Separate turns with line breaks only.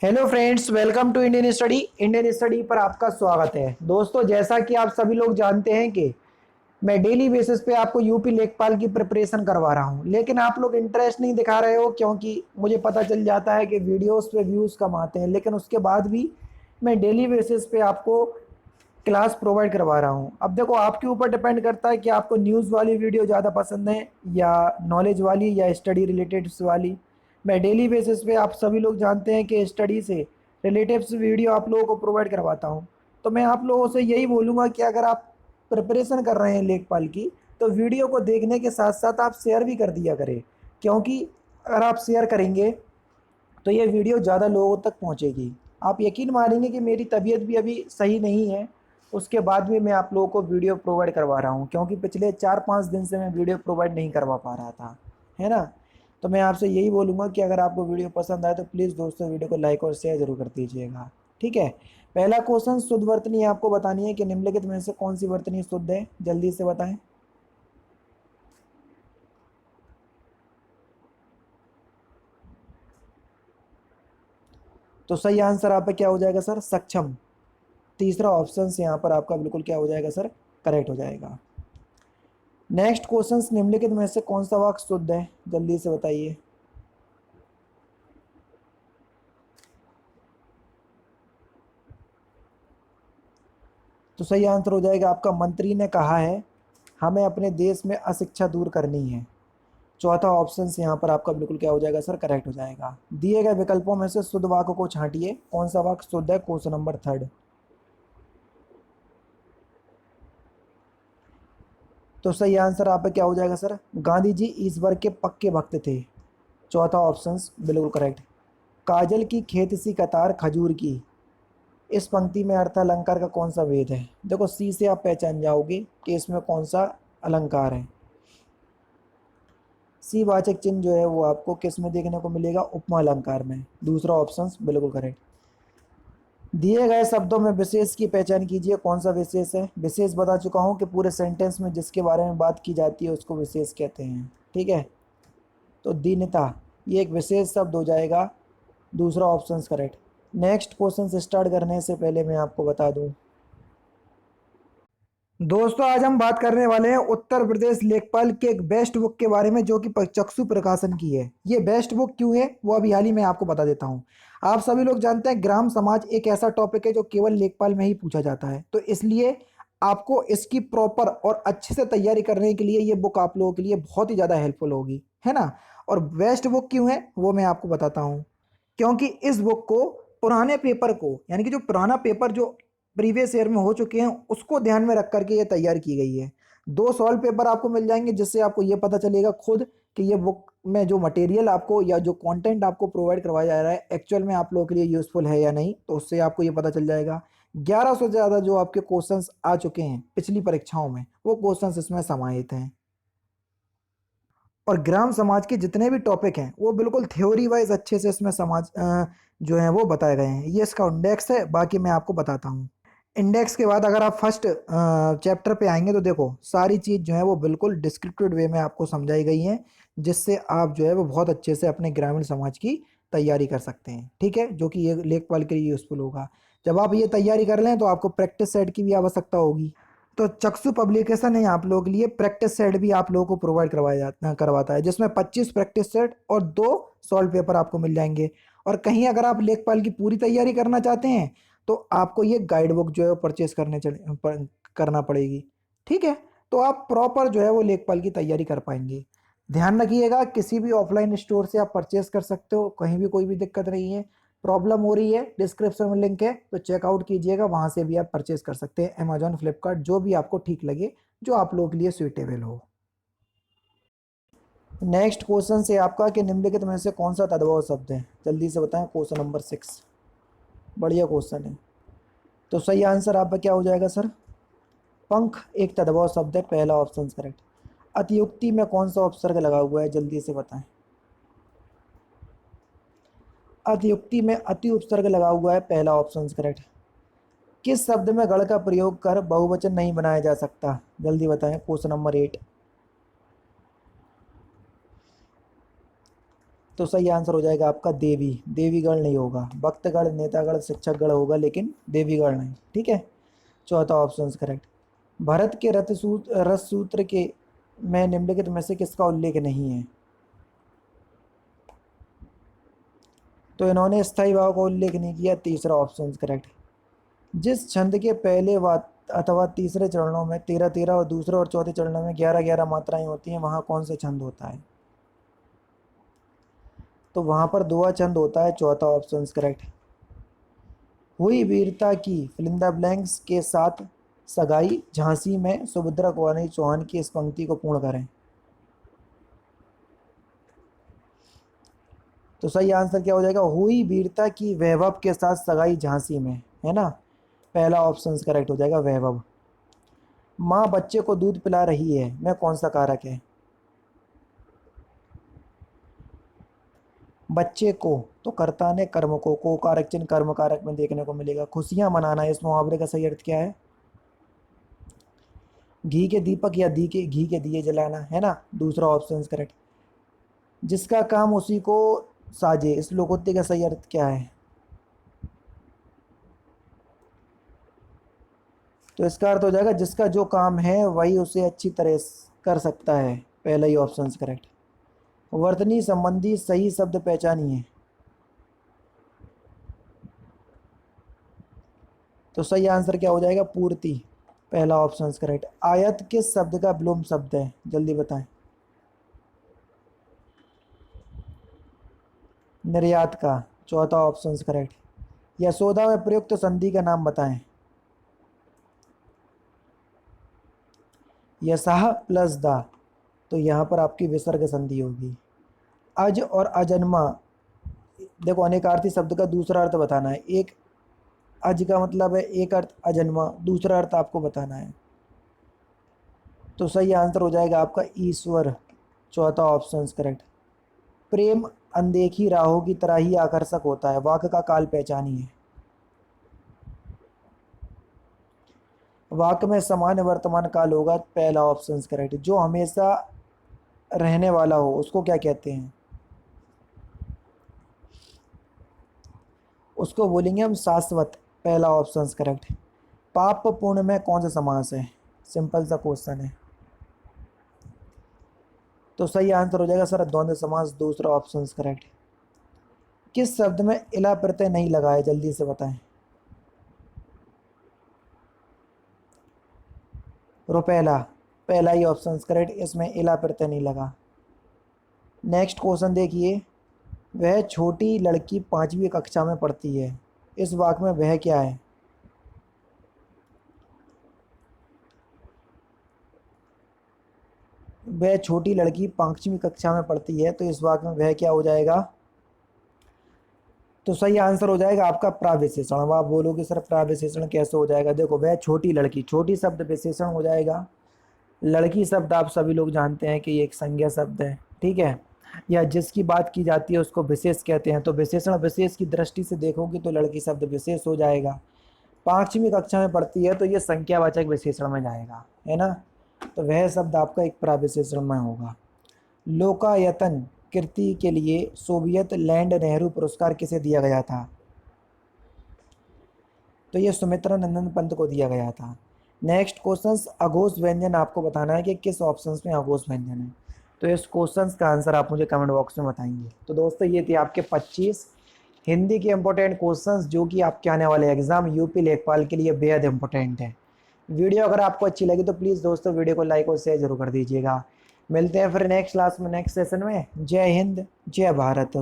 Hello friends, welcome to Indian study पर आपका स्वागत है। दोस्तों, जैसा कि आप सभी लोग जानते हैं कि मैं डेली बेसिस पे आपको यूपी लेखपाल की प्रिपरेशन करवा रहा हूं, लेकिन आप लोग इंटरेस्ट नहीं दिखा रहे हो क्योंकि मुझे पता चल जाता है कि वीडियोस पे व्यूज़ कम आते हैं। लेकिन उसके बाद भी मैं डेली बेसिस पे आपको क्लास प्रोवाइड करवा रहा हूँ। अब देखो, आपके ऊपर डिपेंड करता है कि आपको न्यूज़ वाली वीडियो ज़्यादा पसंद है या नॉलेज वाली या स्टडी रिलेटेड वाली। मैं डेली बेसिस पे, आप सभी लोग जानते हैं कि स्टडी से रिलेटिव्स वीडियो आप लोगों को प्रोवाइड करवाता हूँ। तो मैं आप लोगों से यही बोलूँगा कि अगर आप प्रिपरेशन कर रहे हैं लेखपाल की, तो वीडियो को देखने के साथ साथ आप शेयर भी कर दिया करें, क्योंकि अगर आप शेयर करेंगे तो ये वीडियो ज़्यादा लोगों तक पहुंचेगी। आप यकीन मानेंगे कि मेरी तबीयत भी अभी सही नहीं है, उसके बाद भी मैं आप लोगों को वीडियो प्रोवाइड करवा रहा हूं, क्योंकि पिछले 4-5 दिन से मैं वीडियो प्रोवाइड नहीं करवा पा रहा था, है ना। तो मैं आपसे यही बोलूँगा कि अगर आपको वीडियो पसंद आए तो प्लीज़ दोस्तों, वीडियो को लाइक और शेयर ज़रूर कर दीजिएगा। ठीक है। पहला क्वेश्चन, शुद्ध वर्तनी आपको बतानी है कि निम्नलिखित में से कौन सी वर्तनी शुद्ध है, जल्दी से बताएं। तो सही आंसर आपका क्या हो जाएगा सर? सक्षम। तीसरा ऑप्शन से यहाँ पर आपका बिल्कुल क्या हो जाएगा सर? करेक्ट हो जाएगा। नेक्स्ट क्वेश्चन, निम्नलिखित में से कौन सा वाक्य शुद्ध है, जल्दी से बताइए। तो सही आंसर हो जाएगा आपका, मंत्री ने कहा है हमें अपने देश में अशिक्षा दूर करनी है। चौथा ऑप्शन से यहाँ पर आपका बिल्कुल क्या हो जाएगा सर? करेक्ट हो जाएगा। दिए गए विकल्पों में से शुद्ध वाक्य को छांटिए, कौन सा वाक्य शुद्ध है, क्वेश्चन नंबर 3। तो सही आंसर आपका क्या हो जाएगा सर? गांधी जी ईश्वर के पक्के भक्त थे। चौथा ऑप्शन बिल्कुल करेक्ट। काजल की खेत सी कतार खजूर की, इस पंक्ति में अर्थ अलंकार का कौन सा भेद है? देखो, सी से आप पहचान जाओगे कि इसमें कौन सा अलंकार है। सी वाचक चिन्ह जो है वो आपको किस में देखने को मिलेगा? उपमा अलंकार में। दूसरा ऑप्शन बिल्कुल करेक्ट। दिए गए शब्दों में विशेष की पहचान कीजिए, कौन सा विशेष है? विशेष बता चुका हूँ कि पूरे सेंटेंस में जिसके बारे में बात की जाती है उसको विशेष कहते हैं। ठीक है। तो दीनता, ये एक विशेष शब्द हो जाएगा। दूसरा ऑप्शन करेक्ट। नेक्स्ट क्वेश्चन से स्टार्ट करने से पहले मैं आपको बता दूं, दोस्तों आज हम बात करने वाले हैं उत्तर प्रदेश लेखपाल के एक बेस्ट बुक के बारे में, जो कि चक्षु प्रकाशन की है। ये बेस्ट बुक क्यों है वो अभी हाल ही में आपको बता देता हूँ। आप सभी लोग जानते हैं ग्राम समाज एक ऐसा टॉपिक है जो केवल लेखपाल में ही पूछा जाता है, तो इसलिए आपको इसकी प्रॉपर और अच्छे से तैयारी करने के लिए ये बुक आप लोगों के लिए बहुत ही ज़्यादा हेल्पफुल होगी, है ना। और बेस्ट बुक क्यों है वो मैं आपको बताता हूँ। क्योंकि इस बुक को पुराने पेपर को, यानी कि जो पुराना पेपर जो प्रीवियस ईयर में हो चुके हैं उसको ध्यान में रख करके ये तैयार की गई है। 2 सॉल्व पेपर आपको मिल जाएंगे, जिससे आपको ये पता चलेगा खुद कि ये बुक में जो मटेरियल आपको या जो कंटेंट आपको प्रोवाइड करवाया जा रहा है एक्चुअल में आप लोगों के लिए यूज़फुल है या नहीं, तो उससे आपको ये पता चल जाएगा। 1100 से ज़्यादा जो आपके क्वेश्चंस आ चुके हैं पिछली परीक्षाओं में, वो क्वेश्चंस इसमें समाहित हैं। और ग्राम समाज के जितने भी टॉपिक हैं वो बिल्कुल थ्योरी वाइज अच्छे से इसमें समाज जो है वो बताए गए हैं। ये इसका इंडेक्स है, बाकी मैं आपको बताता हूँ। इंडेक्स के बाद अगर आप फर्स्ट चैप्टर पे आएंगे तो देखो सारी चीज़ जो है वो बिल्कुल डिस्क्रिप्टिव वे में आपको समझाई गई है, जिससे आप जो है वो बहुत अच्छे से अपने ग्रामीण समाज की तैयारी कर सकते हैं। ठीक है, जो कि ये लेखपाल के लिए यूज़फुल होगा। जब आप ये तैयारी कर लें तो आपको प्रैक्टिस सेट की भी आवश्यकता होगी। तो चक्षु पब्लिकेशन है आप लोगों के लिए प्रैक्टिस सेट भी आप लोगों को प्रोवाइड करवाता है, जिसमें 25 प्रैक्टिस सेट और 2 सॉल्व पेपर आपको मिल जाएंगे। और कहीं अगर आप लेखपाल की पूरी तैयारी करना चाहते हैं तो आपको ये गाइड बुक जो है परचेज करना पड़ेगी। ठीक है। तो आप प्रॉपर जो है वो लेखपाल की तैयारी कर पाएंगे। ध्यान रखिएगा, किसी भी ऑफलाइन स्टोर से आप परचेज कर सकते हो, कहीं भी कोई भी दिक्कत नहीं है। प्रॉब्लम हो रही है, डिस्क्रिप्शन में लिंक है तो चेकआउट कीजिएगा, वहाँ से भी आप परचेज कर सकते हैं। अमेजॉन, फ्लिपकार्ट, जो भी आपको ठीक लगे, जो आप लोगों के लिए सुइटेबल हो। नेक्स्ट क्वेश्चन से आपका कि निम्नलिखित में से कौन सा तद्भव शब्द है, जल्दी से बताएं। क्वेश्चन नंबर 6, बढ़िया क्वेश्चन है। तो सही आंसर आपका क्या हो जाएगा सर? पंख एक तद्भव शब्द है, पहला ऑप्शन करेक्ट। अतियुक्ति में कौन सा उपसर्ग लगा हुआ है, जल्दी से बताएं। अतियुक्ति में अति उपसर्ग लगा हुआ है, पहला ऑप्शन करेक्ट। किस शब्द में गण का प्रयोग कर बहुवचन नहीं बनाया जा सकता, जल्दी बताएं। Question number 8। तो सही आंसर हो जाएगा आपका देवी। देवीगढ़ नहीं होगा, भक्तगढ़, नेतागढ़, शिक्षकगढ़ होगा, लेकिन देवीगढ़ नहीं। ठीक है, चौथा ऑप्शन करेक्ट। भरत के रथ सूत्र के में निम्नलिखित में से किसका उल्लेख नहीं है? तो इन्होंने स्थायी भाव का उल्लेख नहीं किया, तीसरा ऑप्शन करेक्ट। जिस छंद के पहले व अथवा तीसरे चरणों में 13-13 और दूसरे और चौथे चरणों में 11-11 मात्राएं होती हैं, वहाँ कौन सा छंद होता है? तो वहाँ पर दुआ छंद होता है, चौथा ऑप्शन करेक्ट। हुई वीरता की फिलिंदा ब्लैंक्स के साथ सगाई झांसी में सुभद्रा कुंवारी चौहान की इस पंक्ति को पूर्ण करें। तो सही आंसर क्या हो जाएगा? हुई वीरता की वैभव के साथ सगाई झांसी में, है ना, पहला ऑप्शन करेक्ट हो जाएगा वैभव। माँ बच्चे को दूध पिला रही है में कौन सा कारक है? बच्चे को, तो कर्ता ने कर्म को कारक चिन्ह कर्म कारक में देखने को मिलेगा। खुशियां मनाना, इस मुहावरे का सही अर्थ क्या है? घी के दीपक या घी के दिए जलाना, है ना, दूसरा ऑप्शन करेक्ट। जिसका काम उसी को साजे, इस लोकोक्ति का सही अर्थ क्या है? तो इसका अर्थ हो जाएगा जिसका जो काम है वही उसे अच्छी तरह कर सकता है, पहला ही ऑप्शन करेक्ट। वर्तनी संबंधी सही शब्द पहचानिए। तो सही आंसर क्या हो जाएगा? पूर्ति, पहला ऑप्शन करेक्ट। आयत किस शब्द का विलोम शब्द है? जल्दी बताएं। निर्यात का, चौथा ऑप्शन करेक्ट। यशोदा में प्रयुक्त संधि का नाम बताएं। यसाह प्लस दा, तो यहाँ पर आपकी विसर्ग संधि होगी। अज और अजन्मा, देखो अनेकार्थी शब्द का दूसरा अर्थ बताना है। एक अज का मतलब है एक अर्थ, अजन्मा दूसरा अर्थ आपको बताना है। तो सही आंसर हो जाएगा आपका ईश्वर, चौथा ऑप्शन करेक्ट। प्रेम अनदेखी राहों की तरह ही आकर्षक होता है, वाक्य का काल पहचानिए। वाक्य में सामान्य वर्तमान काल होगा, पहला ऑप्शन करेक्ट। जो हमेशा रहने वाला हो उसको क्या कहते हैं? उसको बोलेंगे हम शाश्वत, पहला ऑप्शन करेक्ट। पाप पुण्य में कौन सा समास है? सिंपल सा क्वेश्चन है। तो सही आंसर हो जाएगा सर द्वंद्व समास, दूसरा ऑप्शन करेक्ट। किस शब्द में इला प्रत्यय नहीं लगा है? जल्दी से बताएं। रुपैला, पहला ही ऑप्शन करेक्ट, इसमें इला प्रत्यय नहीं लगा। नेक्स्ट क्वेश्चन देखिए। वह छोटी लड़की 5वीं कक्षा में पढ़ती है, इस वाक्य में वह क्या है? वह छोटी लड़की 5वीं कक्षा में पढ़ती है, तो इस वाक्य में वह क्या हो जाएगा? तो सही आंसर हो जाएगा आपका प्राविशेषण। अब आप बोलोगे सर प्राविशेषण कैसे हो जाएगा? देखो वह छोटी लड़की, छोटी शब्द विशेषण हो जाएगा। लड़की शब्द आप सभी लोग जानते हैं कि ये एक संज्ञा शब्द है, ठीक है, या जिसकी बात की जाती है उसको विशेष कहते हैं। तो विशेषण विशेष की दृष्टि से देखोगे तो लड़की शब्द विशेष हो जाएगा। 5वीं कक्षा में पढ़ती है तो ये संख्यावाचक विशेषण में जाएगा, है ना। तो वह शब्द आपका एक प्राविशेषण में होगा। लोकायतन कृति के लिए सोवियत लैंड नेहरू पुरस्कार किसे दिया गया था? तो ये सुमित्रा नंदन पंत को दिया गया था। नेक्स्ट क्वेश्चन, अघोष व्यंजन आपको बताना है कि किस ऑप्शंस में अघोष व्यंजन है। तो इस क्वेश्चंस का आंसर आप मुझे कमेंट बॉक्स में बताएंगे। तो दोस्तों ये थे आपके 25 हिंदी के इंपॉर्टेंट क्वेश्चंस जो कि आपके आने वाले एग्जाम यूपी लेखपाल के लिए बेहद इंपॉर्टेंट है। वीडियो अगर आपको अच्छी लगी तो प्लीज़ दोस्तों वीडियो को लाइक और शेयर जरूर कर दीजिएगा। मिलते हैं फिर नेक्स्ट क्लास में, नेक्स्ट सेशन में। जय हिंद, जय भारत।